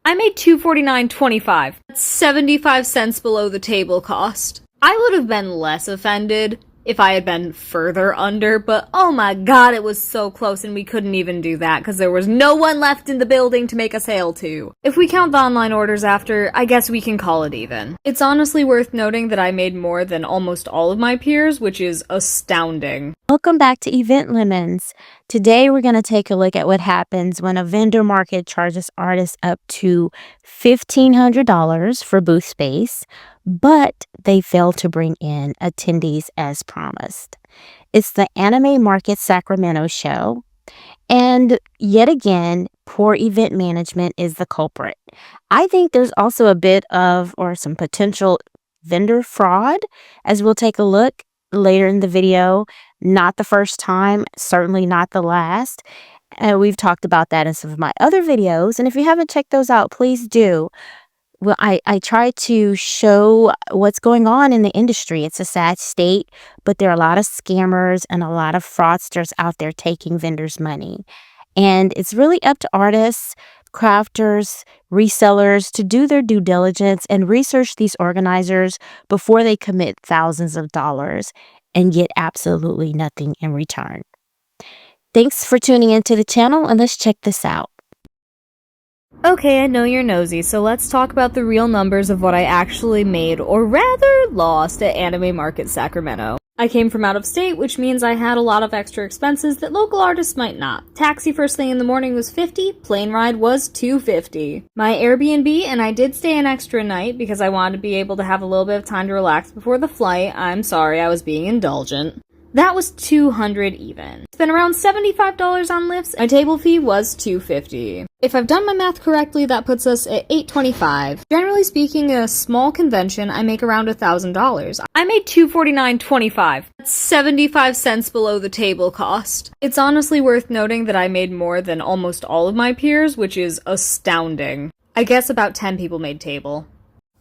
I made $249.25. That's 75 cents below the table cost. I would have been less offended if I had been further under, but oh my god, it was so close and we couldn't even do that because there was no one left in the building to make a sale to. If we count the online orders after, I guess we can call it even. It's honestly worth noting that I made more than almost all of my peers, which is astounding. Welcome back to Event Lemons. Today we're going to take a look at what happens when a vendor market charges artists up to $1,500 for booth space, but they fail to bring in attendees as promised. It's the Anime Market Sacramento show, and yet again, poor event management is the culprit. I think there's also a bit of or some potential vendor fraud, as we'll take a look later in the video. Not the first time, certainly not the last. We've talked about that in some of my other videos, and if you haven't checked those out, please do. Well, I try to show what's going on in the industry. It's a sad state, but there are a lot of scammers and a lot of fraudsters out there taking vendors' money. And it's really up to artists, crafters, resellers to do their due diligence and research these organizers before they commit thousands of dollars and get absolutely nothing in return. Thanks for tuning into the channel, and let's check this out. Okay, I know you're nosy, so let's talk about the real numbers of what I actually made, or rather lost, at Anime Market Sacramento. I came from out of state, which means I had a lot of extra expenses that local artists might not. Taxi first thing in the morning was $50, plane ride was $250. My Airbnb, and I did stay an extra night because I wanted to be able to have a little bit of time to relax before the flight. I'm sorry, I was being indulgent. That was $200 even. Spent around $75 on lifts. My table fee was $250. If I've done my math correctly, that puts us at $825. Generally speaking, in a small convention, I make around $1,000. I made $249.25. That's 75 cents below the table cost. It's honestly worth noting that I made more than almost all of my peers, which is astounding. I guess about 10 people made table.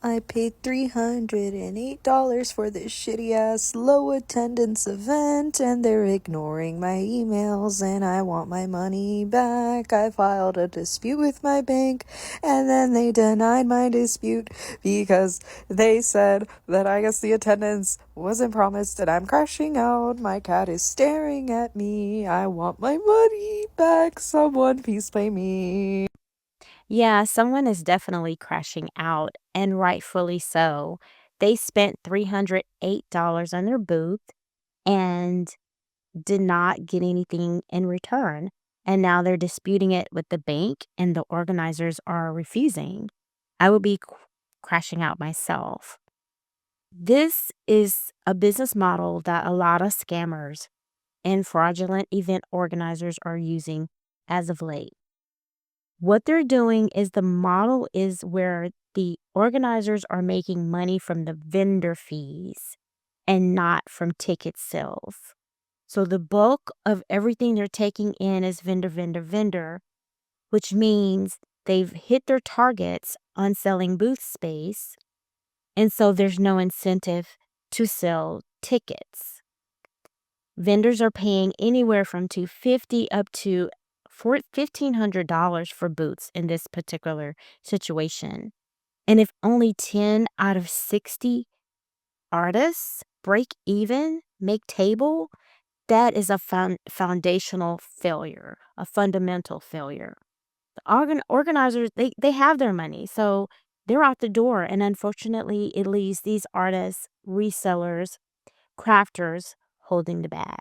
I paid $308 for this shitty-ass low attendance event, and they're ignoring my emails, and I want my money back. I filed a dispute with my bank, and then they denied my dispute because they said that I guess the attendance wasn't promised, and I'm crashing out. My cat is staring at me. I want my money back. Someone please pay me. Yeah, someone is definitely crashing out, and rightfully so. They spent $308 on their booth and did not get anything in return. And now they're disputing it with the bank, and the organizers are refusing. I would be crashing out myself. This is a business model that a lot of scammers and fraudulent event organizers are using as of late. What they're doing is the model is where the organizers are making money from the vendor fees and not from ticket sales. So the bulk of everything they're taking in is vendor, which means they've hit their targets on selling booth space, and so there's no incentive to sell tickets. Vendors are paying anywhere from $250 up to $1,500 for booths in this particular situation. And if only 10 out of 60 artists break even, make table, that is a foundational failure, a fundamental failure. The organizers, they have their money, so they're out the door. And unfortunately, it leaves these artists, resellers, crafters holding the bag.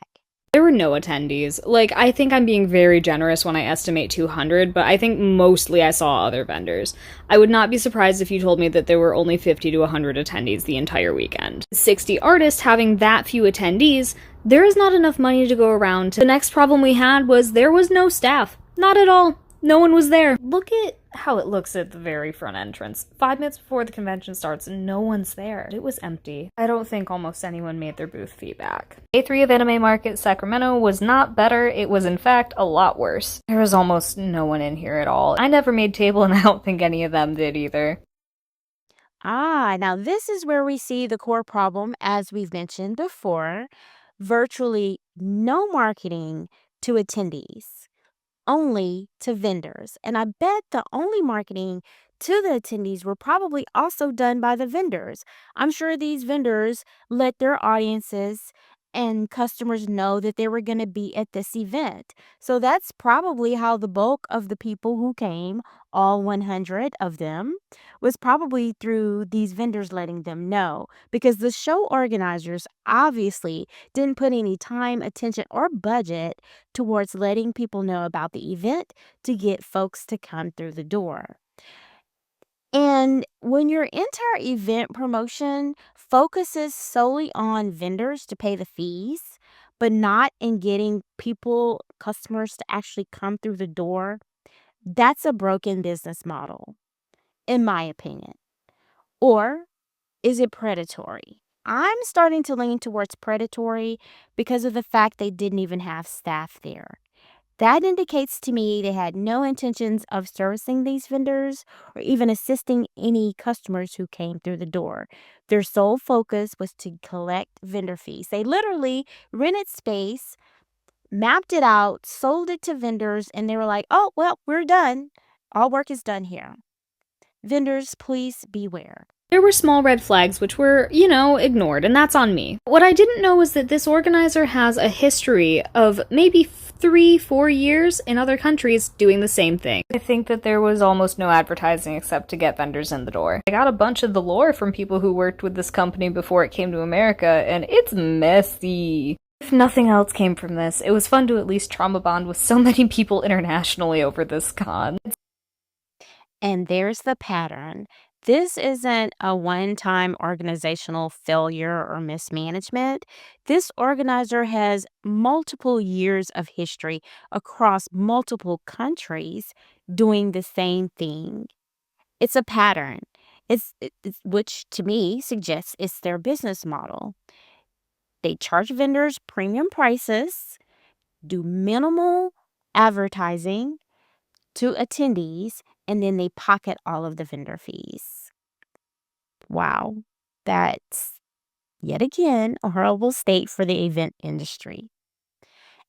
There were no attendees. Like, I think I'm being very generous when I estimate 200, but I think mostly I saw other vendors. I would not be surprised if you told me that there were only 50 to 100 attendees the entire weekend. 60 artists having that few attendees, there is not enough money to go around. The next problem we had was there was no staff. Not at all. No one was there. Look at how it looks at the very front entrance. 5 minutes before the convention starts, no one's there. It was empty. I don't think almost anyone made their booth fee back. Day 3 of Anime Market Sacramento was not better. It was in fact a lot worse. There was almost no one in here at all. I never made table, and I don't think any of them did either. Now this is where we see the core problem, as we've mentioned before. Virtually no marketing to attendees, only to vendors. And I bet the only marketing to the attendees were probably also done by the vendors. I'm sure these vendors let their audiences and customers know that they were going to be at this event. So that's probably how the bulk of the people who came, all 100 of them, was probably through these vendors letting them know, because the show organizers obviously didn't put any time, attention, or budget towards letting people know about the event to get folks to come through the door. And when your entire event promotion focuses solely on vendors to pay the fees, but not in getting people, customers to actually come through the door, that's a broken business model, in my opinion. Or is it predatory? I'm starting to lean towards predatory because of the fact they didn't even have staff there. That indicates to me they had no intentions of servicing these vendors or even assisting any customers who came through the door. Their sole focus was to collect vendor fees. They literally rented space, mapped it out, sold it to vendors, and they were like, oh, well, we're done. All work is done here. Vendors, please beware. There were small red flags which were, ignored, and that's on me. What I didn't know was that this organizer has a history of maybe 3-4 years in other countries doing the same thing. I think that there was almost no advertising except to get vendors in the door. I got a bunch of the lore from people who worked with this company before it came to America, and it's messy. If nothing else came from this, it was fun to at least trauma bond with so many people internationally over this con. And there's the pattern. This isn't a one-time organizational failure or mismanagement. This organizer has multiple years of history across multiple countries doing the same thing. It's a pattern. Which to me suggests it's their business model. They charge vendors premium prices, do minimal advertising to attendees, and then they pocket all of the vendor fees. Wow, that's yet again a horrible state for the event industry.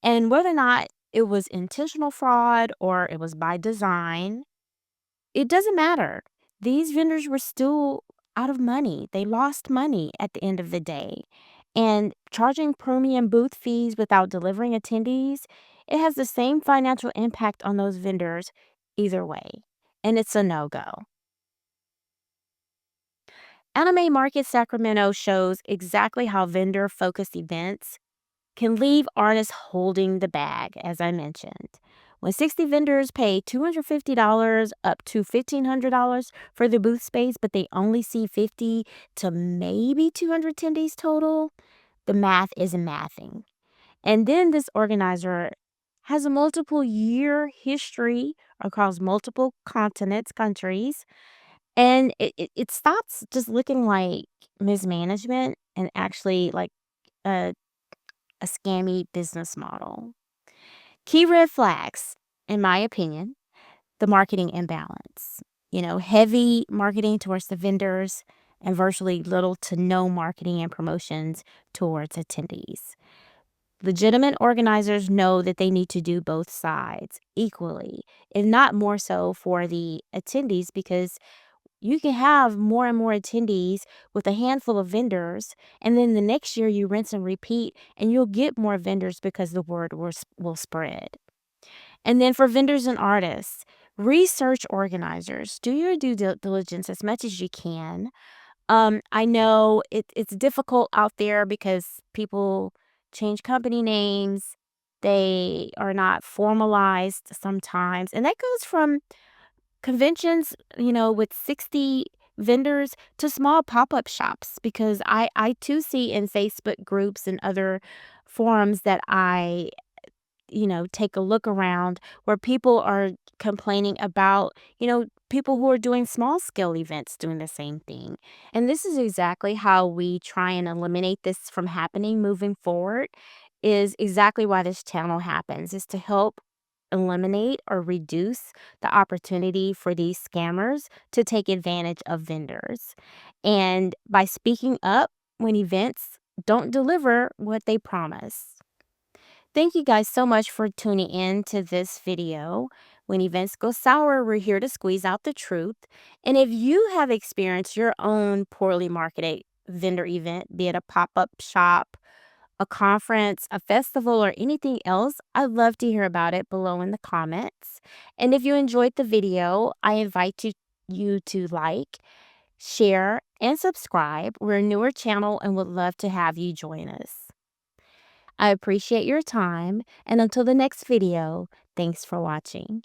And whether or not it was intentional fraud or it was by design, it doesn't matter. These vendors were still out of money. They lost money at the end of the day. And charging premium booth fees without delivering attendees, it has the same financial impact on those vendors either way. And it's a no-go. Anime Market Sacramento shows exactly how vendor-focused events can leave artists holding the bag, as I mentioned. When 60 vendors pay $250 up to $1,500 for their booth space, but they only see 50 to maybe 200 attendees total, the math isn't mathing. And then this organizer has a multiple year history across multiple continents, countries, and it stops just looking like mismanagement and actually like a, a scammy business model. Key red flags, in my opinion: the marketing imbalance. Heavy marketing towards the vendors and virtually little to no marketing and promotions towards attendees. Legitimate organizers know that they need to do both sides equally, if not more so for the attendees, because you can have more and more attendees with a handful of vendors, and then the next year you rinse and repeat, and you'll get more vendors because the word will spread. And then for vendors and artists, research organizers. Do your due diligence as much as you can. I know it's difficult out there because people change company names. They are not formalized sometimes. And that goes from conventions, with 60 vendors to small pop-up shops, because I too see in Facebook groups and other forums that I take a look around, where people are complaining about, people who are doing small scale events doing the same thing. And this is exactly how we try and eliminate this from happening moving forward, is exactly why this channel happens, is to help eliminate or reduce the opportunity for these scammers to take advantage of vendors. And by speaking up when events don't deliver what they promise. Thank you guys so much for tuning in to this video. When events go sour, we're here to squeeze out the truth. And if you have experienced your own poorly marketed vendor event, be it a pop up shop, a conference, a festival, or anything else, I'd love to hear about it below in the comments. And if you enjoyed the video, I invite you to like, share, and subscribe. We're a newer channel and would love to have you join us. I appreciate your time, and until the next video, thanks for watching.